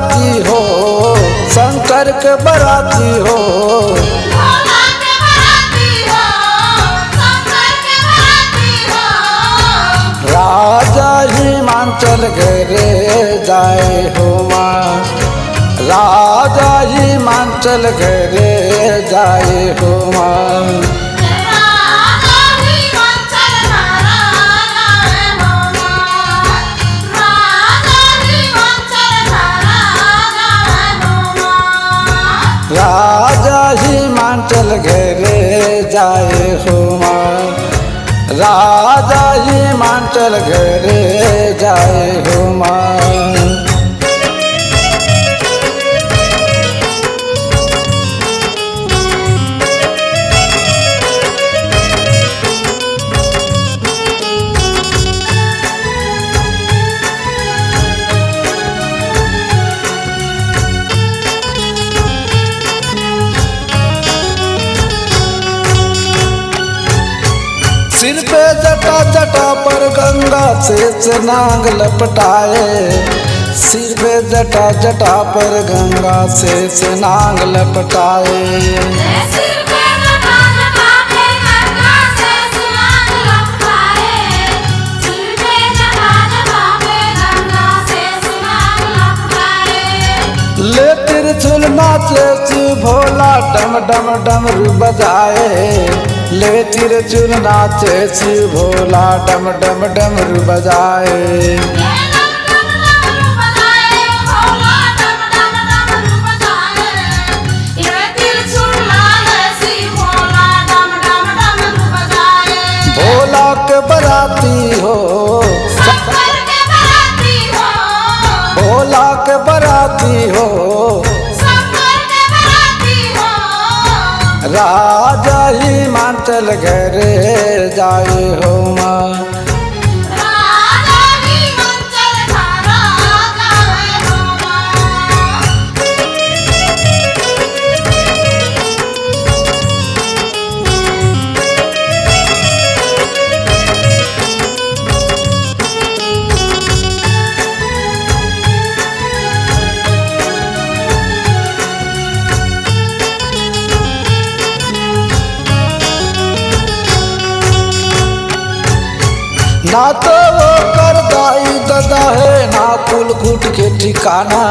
बराती हो, शंकर के बराती हो, भोला के बराती हो, शंकर के बराती हो। राजा हिमाचल घरे जाए हो माँ, राजा हिमाचल घरे जाए हो माँ। राजा हिमाचल घरे जाए हो माँ, राजा हिमाचल घरे जाए हो माँ। राजा हिमाचल घरे जाए हो माँ, राजा हिमाचल घरे जाए हो माँ। सिर पे जटा जटा पर गंगा से नाग लपटाए, सिर पे जटा जटा पर गंगा से नाग लपटाए। सिर पे जटा जटा पे गंगा से नाग लपटाए, सिर पे जटा जटा पे गंगा से नाग लपटाए। ले त्रिशूल नाचे शिव भोला डम डम डमरू बजाए, ले त्रिशूल नाचे शिव भोला डम डम डमरू बजाए। भोला के बराती हो, शंकर के बराती हो, भोला के बराती हो, शंकर के बराती हो। राजा हिमाचल घरे जाए हो माँ, राजा हिमाचल घरे जाए हो माँ। ना तो वो कर दाई ददा है ना कुल कुट के ठिकाना,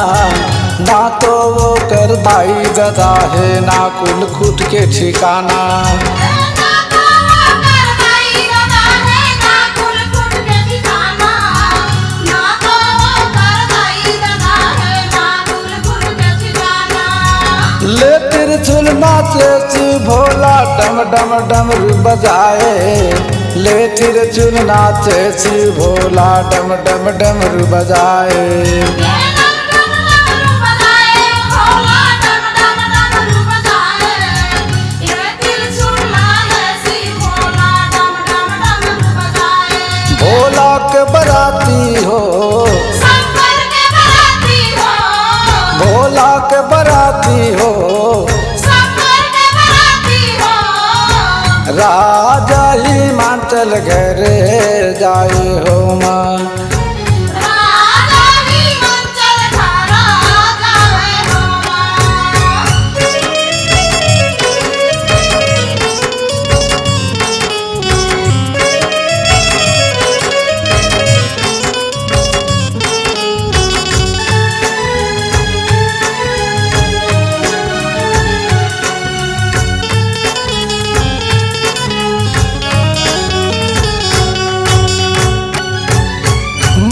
ना तो वो कर दाई ददा है ना कुल कुट के ठिकाना। ले त्रिशूल नाचे शिव भोला डम डम डमरू बजाए, ले त्रिशूल नाचे शिव भोला डम डम डमरू बजाए। भोला के बराती हो, शंकर के बराती हो, भोला के बराती हो, शंकर के बराती हो। राजा हिमाचल घरे जाए हो माँ, राजा हिमाचल घरे जाए हो माँ।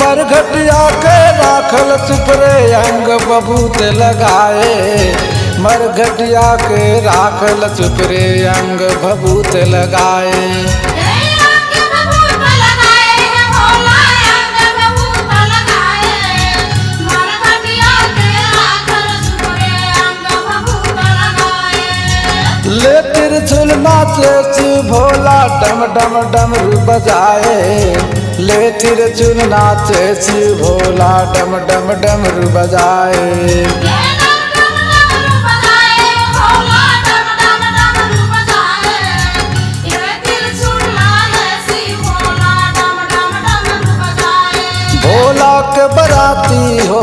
मरघटिया के राखल चुपरे अंग बबूत लगाए, मरघटिया के राखल चुपरे अंग बबूत लगाए। ले त्रिशूल नाचे शिव भोला डम डम डमरू बजाए, ले त्रिशूल नाचे शिव भोला डम डम डमरू बजाए। भोला के बराती हो,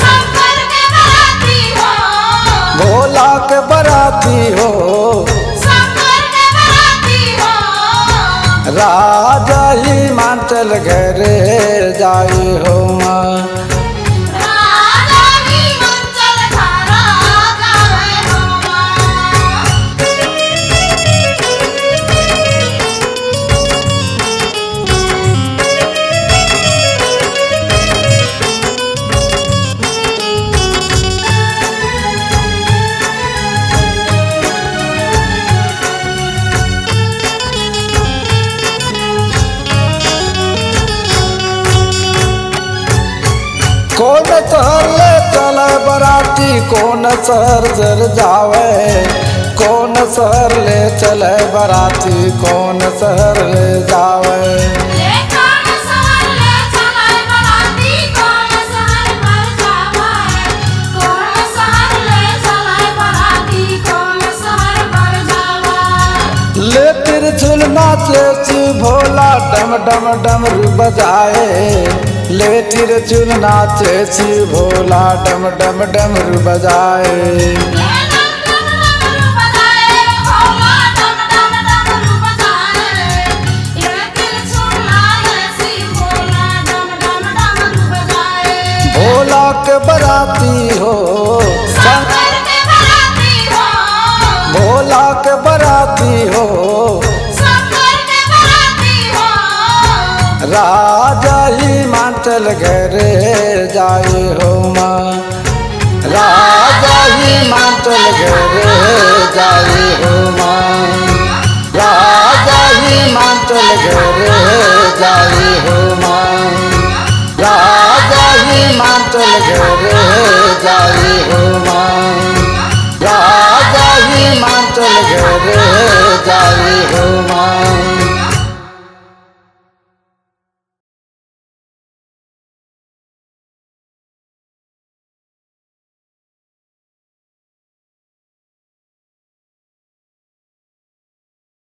शंकर के हिमाचल घरे जाई हो माँ। राजा हिमाचल घरा जावे हो माँ। कौन शहर ले चले बराती, कौन शहर जर जावे, कौन शहर ले चले बराती, कौन शहर ले जावे। ले कौन शहर ले चले बराती, कौन शहर पर जावे, कौन शहर ले चले बराती, कौन शहर पर जावे। ले तिरछुल नाचे शिव भोला डम डम डमरू बजाए, ले तिरछुल नाचे शिव भोला डम डम डमरू बजाए। ये डम डम डमरू बजाए, भोला डम डम डमरू बजाए। ये तिरछुल लाए शिव भोला डम डम डमरू बजाए। भोला के बराती हो शंकर के बराती हो, भोला के बराती हो, शंकर के बराती हो। राजा हिमाचल घरे जाई हो माँ। राजा हिमाचल घरे जाई हो माँ। राजा हिमाचल घरे जाई हो माँ। राजा हिमाचल घरे